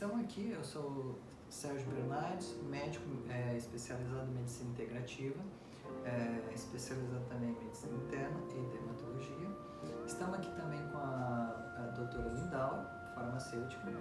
Estamos aqui, eu sou o Sérgio Bernardes, médico especializado em medicina integrativa, especializado também em medicina interna e dermatologia. Estamos aqui também com a doutora Lindauer, farmacêutica.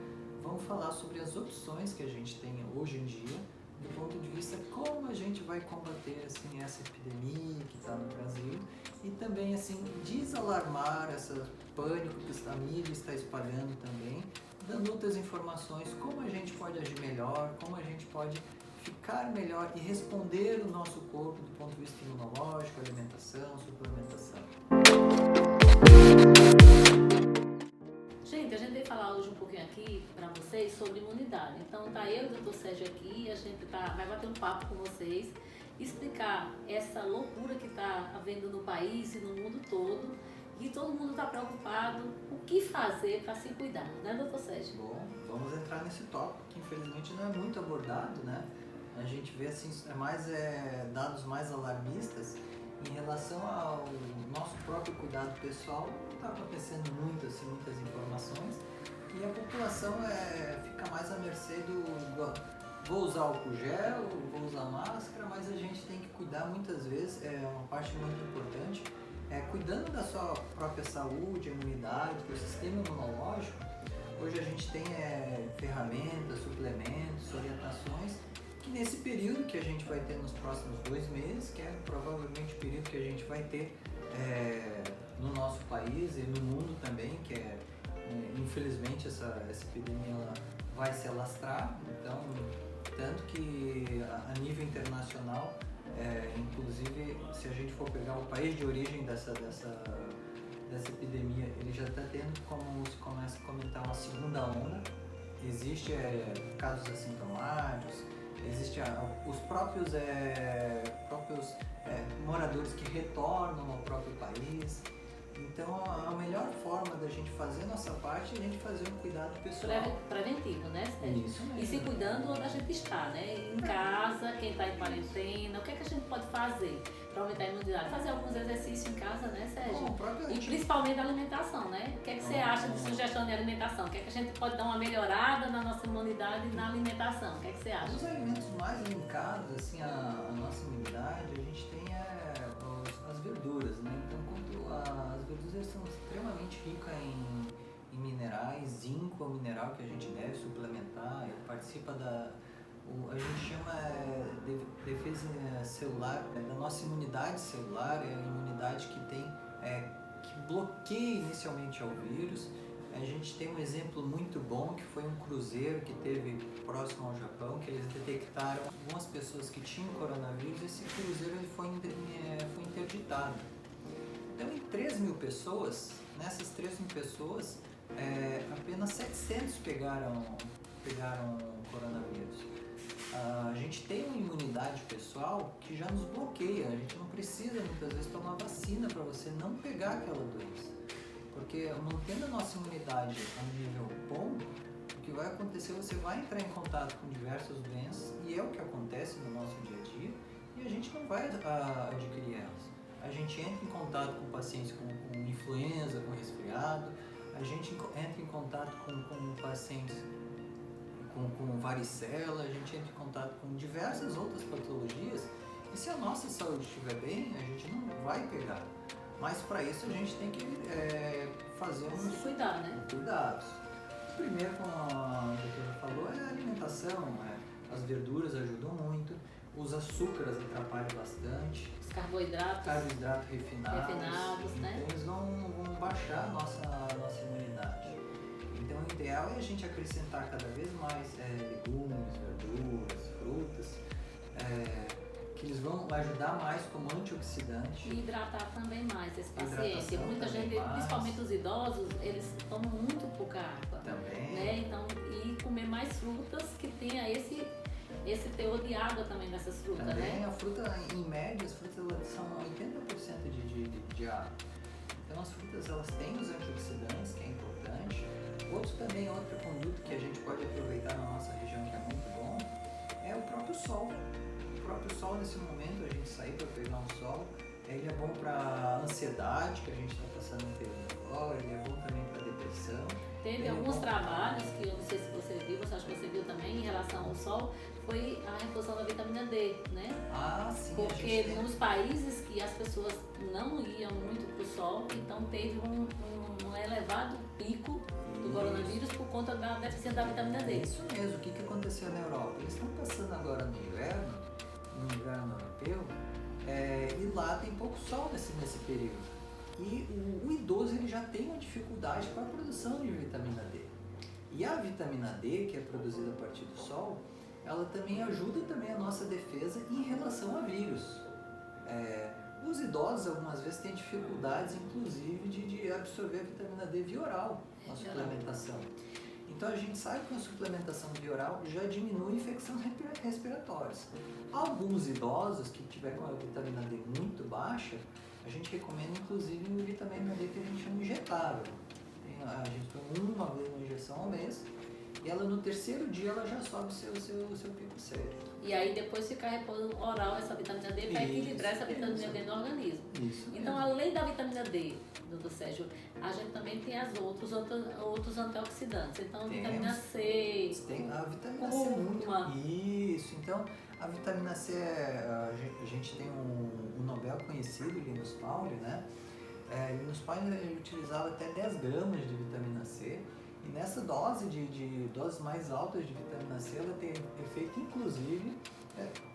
Vamos falar sobre as opções que a gente tem hoje em dia, do ponto de vista como a gente vai combater assim, essa epidemia que está no Brasil e também assim, desalarmar esse pânico que a mídia está espalhando também, dando outras informações, como a gente pode agir melhor, como a gente pode ficar melhor e responder o nosso corpo do ponto de vista imunológico, alimentação, suplementação. Gente, a gente veio falar hoje um pouquinho aqui para vocês sobre imunidade. Então tá eu e o Dr. Sérgio aqui, a gente vai bater um papo com vocês, explicar essa loucura que está havendo no país e no mundo todo, e todo mundo está preocupado o que fazer para se cuidar, né, Dr. Sérgio? Bom, vamos entrar nesse tópico que infelizmente não é muito abordado, né? A gente vê assim, dados mais alarmistas em relação ao nosso próprio cuidado pessoal. Está acontecendo muito, assim, muitas informações e a população fica mais à mercê vou usar álcool gel, vou usar máscara, mas a gente tem que cuidar muitas vezes, uma parte muito importante, cuidando da sua própria saúde, imunidade, do sistema imunológico. Hoje a gente tem ferramentas, suplementos, orientações que nesse período que a gente vai ter nos próximos 2 meses, que é provavelmente o período que a gente vai ter no nosso país e no mundo também, que infelizmente essa epidemia ela vai se alastrar, então tanto que a nível internacional, inclusive se a gente for pegar o país de origem dessa epidemia, ele já está tendo, como se começa a comentar, uma segunda onda. Existe casos assintomáticos, existem os próprios moradores que retornam ao próprio país. Então a melhor forma da gente fazer a nossa parte é a gente fazer um cuidado pessoal. Preventivo, né, Sérgio? Isso mesmo. E se cuidando onde a gente está, né? Em casa, quem está em quarentena, o que é que a gente pode fazer para aumentar a imunidade? Fazer alguns exercícios em casa, né, Sérgio? E principalmente a alimentação, né? O que é que você acha de sugestão de alimentação? O que é que a gente pode dar uma melhorada na nossa imunidade na alimentação? O que é que você acha? Os alimentos mais linkados assim, à nossa imunidade, a gente tem as verduras, né? Então, as verduras são extremamente ricas em minerais, zinco é um mineral que a gente deve suplementar, ele participa a gente chama defesa celular, da nossa imunidade celular, é a imunidade que bloqueia inicialmente ao vírus. A gente tem um exemplo muito bom que foi um cruzeiro que teve próximo ao Japão, que eles detectaram algumas pessoas que tinham coronavírus e esse cruzeiro ele foi interditado. Então, em 3.000 pessoas, nessas 3.000 pessoas, apenas 700 pegaram coronavírus. A gente tem uma imunidade pessoal que já nos bloqueia, a gente não precisa muitas vezes tomar vacina para você não pegar aquela doença. Porque mantendo a nossa imunidade a um nível bom, o que vai acontecer, você vai entrar em contato com diversas doenças, e é o que acontece no nosso dia a dia, e a gente não vai adquirir elas. A gente entra em contato com pacientes com influenza, com resfriado, a gente entra em contato com pacientes com varicela, a gente entra em contato com diversas outras patologias, e se a nossa saúde estiver bem, a gente não vai pegar. Mas para isso a gente tem que fazer uns cuidar, né? Cuidados. Primeiro, como a doutora falou, é a alimentação. As verduras ajudam muito, os açúcares atrapalham bastante. Os carboidratos refinados, né? Então eles vão baixar a nossa imunidade. Então o ideal é a gente acrescentar cada vez mais legumes, verduras, frutas, que eles vão ajudar mais como antioxidante. E hidratar também mais esse paciente. Muita gente, principalmente os idosos, eles tomam muito pouca água. Também. Né? Então, e comer mais frutas que tenha esse teor de água também nessas frutas, também, né? A fruta, em média, as frutas elas são 80% de água. Então as frutas elas têm os antioxidantes, que é importante. Outro conduto que a gente pode aproveitar na nossa região, que é muito bom, é o próprio sol. O próprio sol, nesse momento, a gente sair para pegar um sol, ele é bom para ansiedade, que a gente está passando um período agora, ele é bom também para depressão. Teve alguns trabalhos que eu não sei se você viu, acho que você no sol, foi a reposição da vitamina D, né? Ah, sim. Porque nos países que as pessoas não iam muito para o sol, então teve um elevado pico do coronavírus por conta da deficiência da vitamina D. É isso mesmo. O que aconteceu na Europa? Eles estão passando agora no inverno europeu, e lá tem pouco sol nesse período. E o idoso ele já tem uma dificuldade para a produção de vitamina D. E a vitamina D, que é produzida a partir do sol, ela também ajuda também a nossa defesa em relação a vírus. Os idosos algumas vezes têm dificuldades, inclusive, de absorver a vitamina D via oral na suplementação. Então a gente sabe que a suplementação via oral já diminui infecções respiratórias. Alguns idosos que tiver com a vitamina D muito baixa, a gente recomenda inclusive uma vitamina D que a gente chama injetável. A gente toma uma vez uma injeção ao mês e ela no terceiro dia ela já sobe o seu pico sério. E aí depois fica repondo oral essa vitamina D para equilibrar essa vitamina D no organismo. Isso então, mesmo. Além da vitamina D, doutor Sérgio, a gente também tem outros antioxidantes. Então, vitamina C. Tem a vitamina C muito. Isso. Então, a vitamina C, a gente tem um Nobel conhecido, Linus Pauling, né? Linus Pauling ele utilizava até 10 gramas de vitamina C. E nessa dose doses mais altas de vitamina C, ela tem efeito inclusive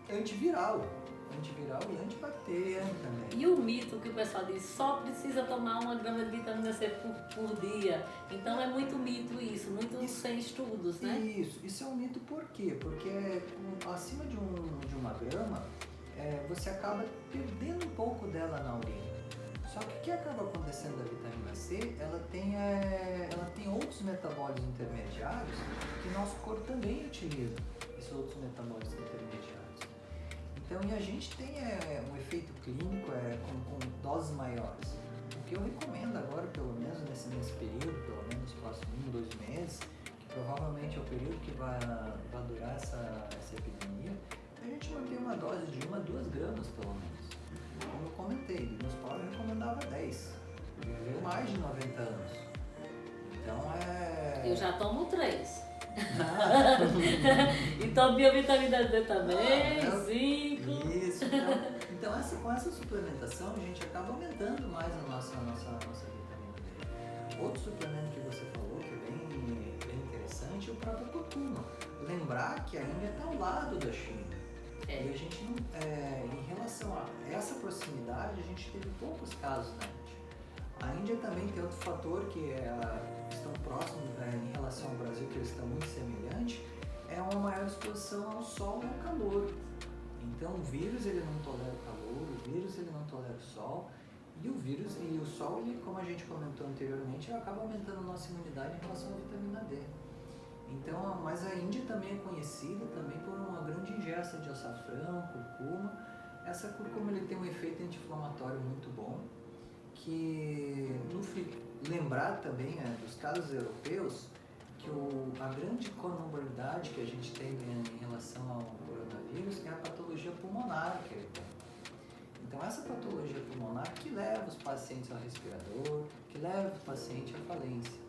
antiviral e antibacteriano também. E o mito que o pessoal diz, só precisa tomar 1 grama de vitamina C por dia. Então é muito mito isso, sem estudos, né? Isso é um mito por quê? Porque acima de 1 grama, você acaba perdendo um pouco dela na urina. Só que o que acaba acontecendo da vitamina C, ela tem outros metabólitos intermediários que nosso corpo também utiliza, esses outros metabólitos intermediários. Então, e a gente tem um efeito clínico com doses maiores. O que eu recomendo agora, pelo menos nesse período, pelo menos nos próximos 1, 2 meses, que provavelmente é o período que vai durar essa epidemia, a gente manter uma dose de 1 a 2 gramas, pelo menos. Como eu comentei, Linus Pauling recomendava 10. Ele viveu mais de 90 anos. Então Eu já tomo 3. E tomo biovitamina D também, 5. Isso. Então com essa suplementação a gente acaba aumentando mais a nossa vitamina D. Outro suplemento que você falou, que é bem interessante, é o próprio curcuma. Lembrar que a Índia está ao lado da China. E a gente não, em relação a essa proximidade, a gente teve poucos casos na Índia. A Índia também tem outro fator que estão próximos em relação ao Brasil, que eles estão muito semelhantes, é uma maior exposição ao sol e ao calor. Então o vírus ele não tolera o calor, o vírus ele não tolera o sol, e o sol, ele, como a gente comentou anteriormente, ele acaba aumentando a nossa imunidade em relação à vitamina D. Então, mas a Índia também é conhecida também por uma grande ingesta de açafrão, curcuma. Essa curcuma ele tem um efeito anti-inflamatório muito bom, que lembrar também dos casos europeus que a grande comorbidade que a gente tem em relação ao coronavírus é a patologia pulmonar que ele tem. Então essa patologia pulmonar que leva os pacientes ao respirador, que leva o paciente à falência.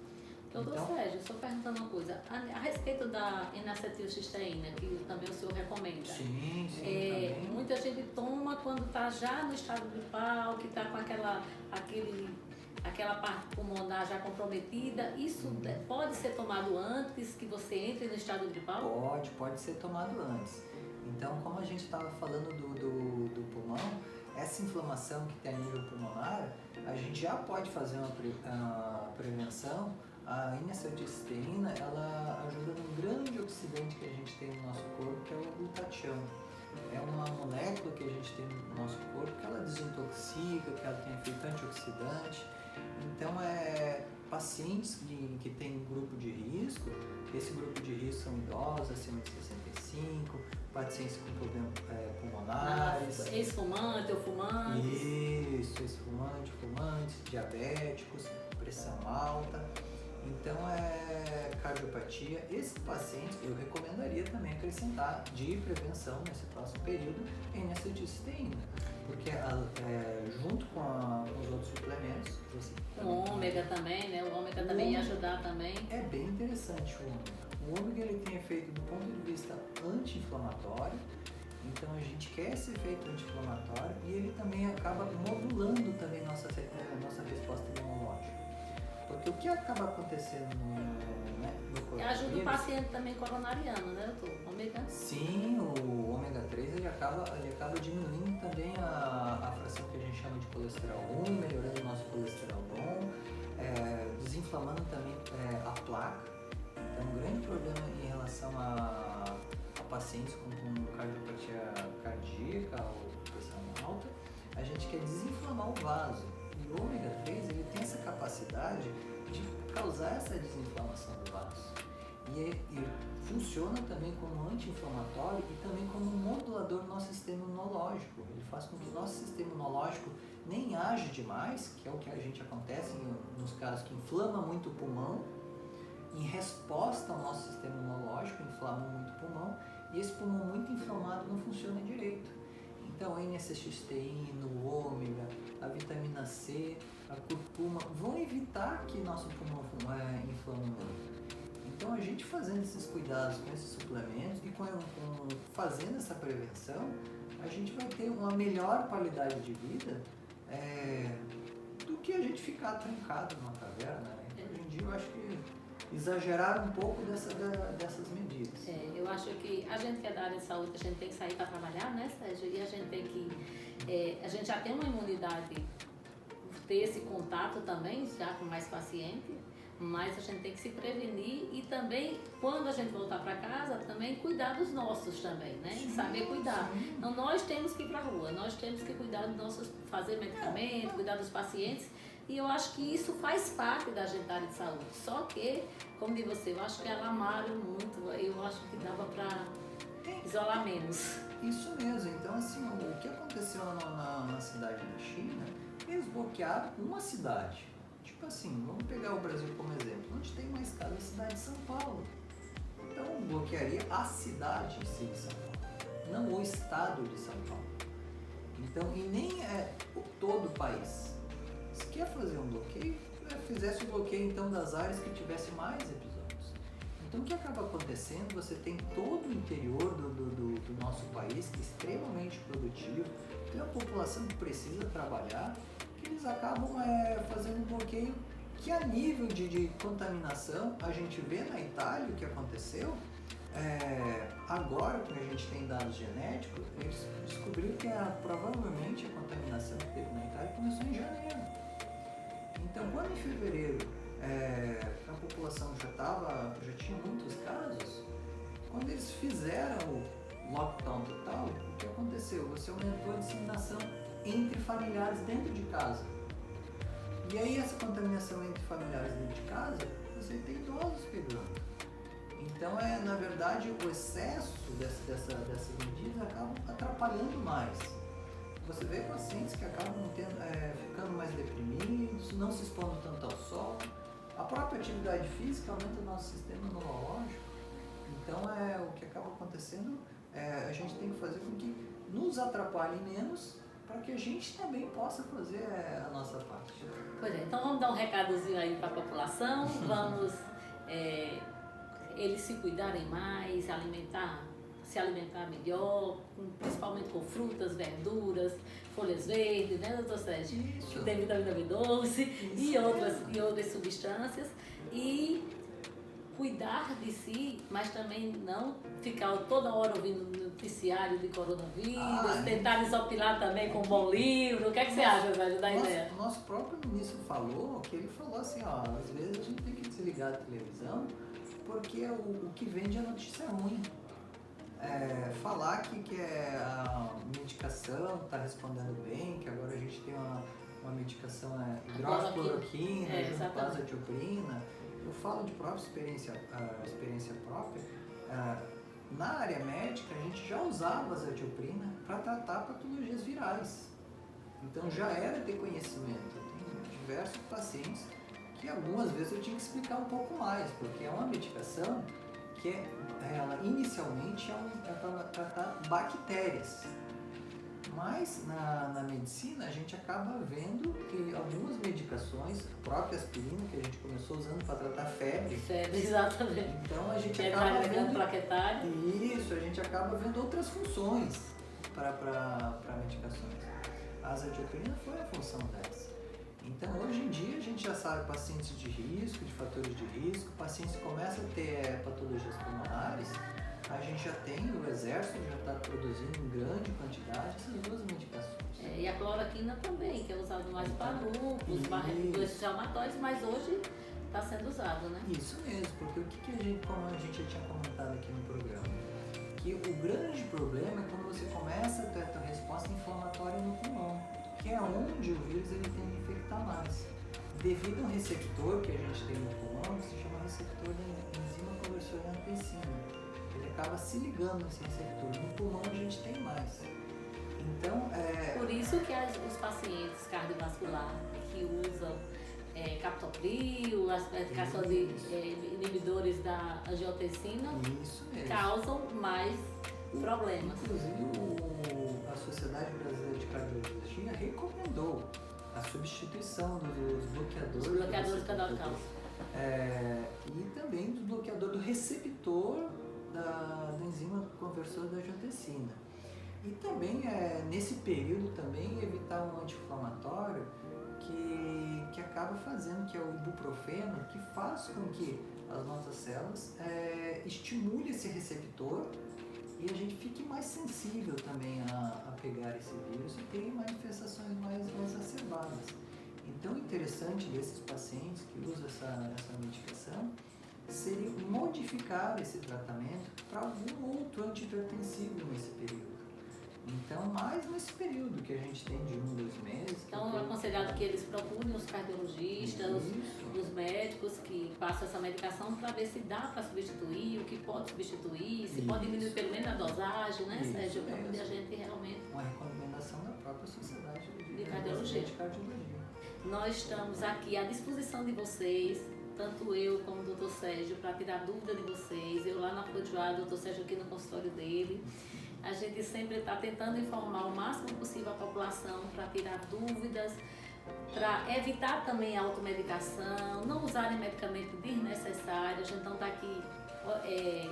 Doutor Sérgio, só perguntando uma coisa, a respeito da N-acetilcisteína, que também o senhor recomenda. Sim, também. Muita gente toma quando está já no estado gripal, que está com aquela parte pulmonar já comprometida. Isso pode ser tomado antes que você entre no estado gripal? Pode ser tomado antes. Então, como a gente estava falando do pulmão, essa inflamação que tem a nível pulmonar, a gente já pode fazer uma prevenção. A N-acetilcisteína, ela ajuda num grande oxidante que a gente tem no nosso corpo, que é o glutatião. É uma molécula que a gente tem no nosso corpo que ela desintoxica, que ela tem efeito antioxidante. Então, pacientes que têm grupo de risco, esse grupo de risco são idosos acima de 65, pacientes com problemas pulmonares. Ex-fumante ou fumantes. Isso, ex-fumante, fumantes, diabéticos, pressão alta. Então, cardiopatia. Esses pacientes eu recomendaria também acrescentar de prevenção nesse próximo período N-acetilcisteína, porque junto com os outros suplementos, o ômega também, né? O ômega também ia ajudar também. É bem interessante o ômega. O ômega ele tem efeito do ponto de vista vista anti-inflamatório. Então a gente quer esse efeito anti-inflamatório e ele também acaba modulando também nossa resposta imunológica. Porque o que acaba acontecendo no corpo Ajuda o paciente também coronariano, né, doutor? Ômega? Sim, o ômega 3 ele acaba diminuindo também a fração que a gente chama de colesterol ruim, melhorando o nosso colesterol bom, desinflamando também a placa. Então, um grande problema em relação a pacientes com cardiopatia cardíaca ou pressão alta, a gente quer desinflamar o vaso. E o ômega 3 ele tem essa capacidade de causar essa desinflamação do vaso. E funciona também como anti-inflamatório e também como um modulador do nosso sistema imunológico. Ele faz com que o nosso sistema imunológico nem age demais, que é o que a gente acontece nos casos que inflama muito o pulmão, em resposta ao nosso sistema imunológico, inflama muito o pulmão, e esse pulmão muito inflamado não funciona direito. Então, a N-acetilcisteína, o ômega, a vitamina C, a curcuma vão evitar que nosso pulmão inflame muito. Então, a gente fazendo esses cuidados com esses suplementos e fazendo essa prevenção, a gente vai ter uma melhor qualidade de vida do que a gente ficar trancado numa caverna. Então, hoje em dia, eu acho que exageraram um pouco dessas medidas. Eu acho que a gente que é da área de saúde, a gente tem que sair para trabalhar, né, Sérgio? E a gente tem que... a gente já tem uma imunidade, ter esse contato também, já com mais paciente, mas a gente tem que se prevenir e também, quando a gente voltar para casa, também cuidar dos nossos também, né? Sim, saber cuidar. Sim. Então, nós temos que ir para a rua, nós temos que cuidar dos nossos, fazer medicamento, cuidar dos pacientes. E eu acho que isso faz parte da área de saúde. Só que, como de você, eu acho que alamaram muito. Eu acho que dava para isolar menos. Isso mesmo. Então, assim, o que aconteceu na cidade da China, eles bloquearam uma cidade. Tipo assim, vamos pegar o Brasil como exemplo. Onde tem mais casos? A cidade de São Paulo. Então, bloquearia a cidade em si de São Paulo, não o estado de São Paulo. Então, e nem todo o país. Se quer fazer um bloqueio, fizesse o bloqueio então das áreas que tivesse mais episódios. Então o que acaba acontecendo, você tem todo o interior do nosso país que é extremamente produtivo, tem uma população que precisa trabalhar, que eles acabam fazendo um bloqueio que a nível de contaminação, a gente vê na Itália o que aconteceu. Agora que a gente tem dados genéticos, eles descobriram que provavelmente a contaminação que teve na Itália começou em janeiro. Então, quando em fevereiro a população já tinha muitos casos, quando eles fizeram o lockdown total, o que aconteceu? Você aumentou a disseminação entre familiares dentro de casa. E aí essa contaminação entre familiares dentro de casa, você tem idosos pegando. Então, na verdade, o excesso dessas medidas acaba atrapalhando mais. Você vê pacientes que acabam ficando mais deprimidos, não se expondo tanto ao sol. A própria atividade física aumenta o nosso sistema imunológico. Então, o que acaba acontecendo, a gente tem que fazer com que nos atrapalhe menos para que a gente também possa fazer a nossa parte. Pois é, então vamos dar um recadozinho aí para a população, vamos eles se cuidarem mais, se alimentar melhor, principalmente com frutas, verduras, folhas verdes, né, doutor Sérgio? Isso. Tem vitamina B12 e outras substâncias. E cuidar de si, mas também não ficar toda hora ouvindo noticiário de coronavírus, tentar desopilar também com um bom livro. O que é que você acha, Sérgio, da ideia? O nosso próprio ministro falou assim, às vezes a gente tem que desligar a televisão porque o que vende é notícia ruim. Falar que a medicação está respondendo bem, que agora a gente tem uma medicação hidroxicloroquina junto com a azatioprina. Eu falo de própria experiência própria. Na área médica, a gente já usava a azatioprina para tratar patologias virais. Então já era ter conhecimento. Eu tenho diversos pacientes que algumas vezes eu tinha que explicar um pouco mais, porque é uma medicação que ela inicialmente é para tratar bactérias. Mas na medicina a gente acaba vendo que algumas medicações, a própria aspirina, que a gente começou usando para tratar febre. Febre, exatamente. Então a gente acaba vendo plaquetário. isso, a gente acaba vendo outras funções para medicações. A azathioprina foi a função dessa. Então, hoje em dia, a gente já sabe pacientes de risco, de fatores de risco, pacientes que começam a ter patologias pulmonares, a gente já tem, o exército já está produzindo em grande quantidade essas duas medicações. E a cloroquina também, que é usado mais para lúpus, doenças inflamatórias, mas hoje está sendo usado, né? Isso mesmo, porque o que a gente, como a gente já tinha comentado aqui no programa, que o grande problema é quando você começa a ter a resposta inflamatória no pulmão, que é onde o vírus ele tem que infectar mais. Devido a um receptor que a gente tem no pulmão, que se chama receptor da enzima conversora em angiotensina. Ele acaba se ligando nesse receptor. No pulmão a gente tem mais. Então, Por isso que os pacientes cardiovasculares que usam captopril, as medicações de inibidores da angiotensina causam mais problemas. Inclusive, a Sociedade Brasileira de Cardiologia recomendou a substituição dos bloqueadores do canal cálcio. E também do bloqueador do receptor da enzima conversora da angiotensina. E também, nesse período, também evitar um anti-inflamatório que acaba fazendo, que é o ibuprofeno, que faz com que as nossas células estimule esse receptor e a gente fique mais sensível também a pegar esse vírus e ter manifestações mais exacerbadas. Então, o interessante desses pacientes que usam essa medicação seria modificar esse tratamento para algum outro antihipertensivo nesse período. Então, mais nesse período que a gente tem de 1-2 meses. Então, é aconselhado que eles procurem os cardiologistas, os médicos que passam essa medicação para ver se dá para substituir, o que pode substituir, se pode diminuir pelo menos a dosagem, né, Sérgio? Para poder a gente realmente... Uma recomendação da própria Sociedade de Cardiologia. Nós estamos aqui à disposição de vocês, tanto eu como o Dr. Sérgio, para tirar dúvida de vocês. Eu lá na Fujoá, o Dr. Sérgio aqui no consultório dele. A gente sempre está tentando informar o máximo possível a população para tirar dúvidas, para evitar também a automedicação, não usarem medicamento desnecessário. A gente não está aqui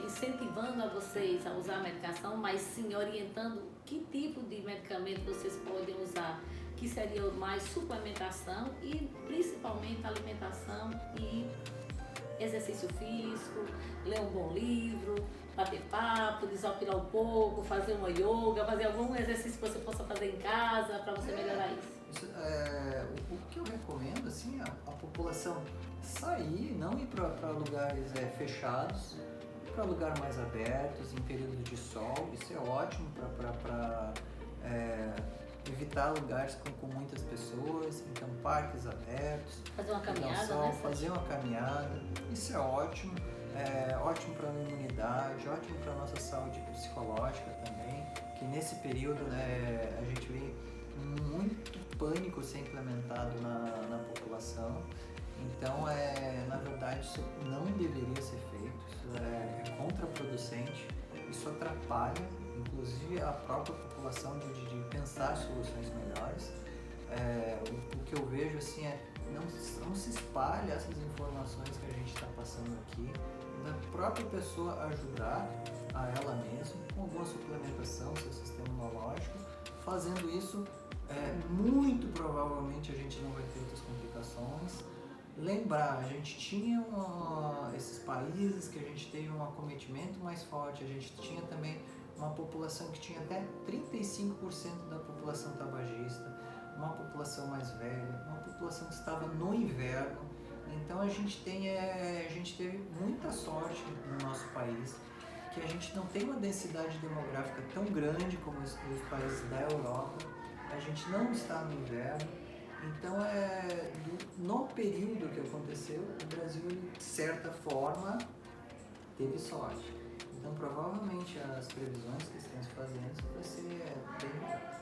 incentivando a vocês a usar a medicação, mas sim orientando que tipo de medicamento vocês podem usar, que seria mais suplementação e principalmente alimentação e exercício físico, ler um bom livro, bater papo, desopilar um pouco, fazer uma yoga, fazer algum exercício que você possa fazer em casa para você melhorar isso. O que eu recomendo, assim, a população sair, não ir para lugares fechados, ir para lugares mais abertos, em período de sol. Isso é ótimo para evitar lugares com muitas pessoas, então parques abertos, fazer uma caminhada, fazer uma caminhada, isso é ótimo para a imunidade, ótimo para a nossa saúde psicológica também, que nesse período, né, a gente vê muito pânico ser implementado na população, então na verdade isso não deveria ser feito, isso é contraproducente, isso atrapalha inclusive a própria população de pensar soluções melhores. O que eu vejo assim não se espalha essas informações que a gente está passando aqui, da própria pessoa ajudar a ela mesma com alguma suplementação, seu sistema imunológico. Fazendo isso, muito provavelmente a gente não vai ter outras complicações. Lembrar, a gente tinha esses países que a gente teve um acometimento mais forte, a gente tinha também uma população que tinha até 35% da população tabagista, uma população mais velha, uma população que estava no inverno. Então a gente teve muita sorte no nosso país, que a gente não tem uma densidade demográfica tão grande como os países da Europa, a gente não está no inverno. Então, no período que aconteceu, o Brasil, de certa forma, teve sorte. Então, provavelmente, as previsões que estão se fazendo vai ser bem melhor.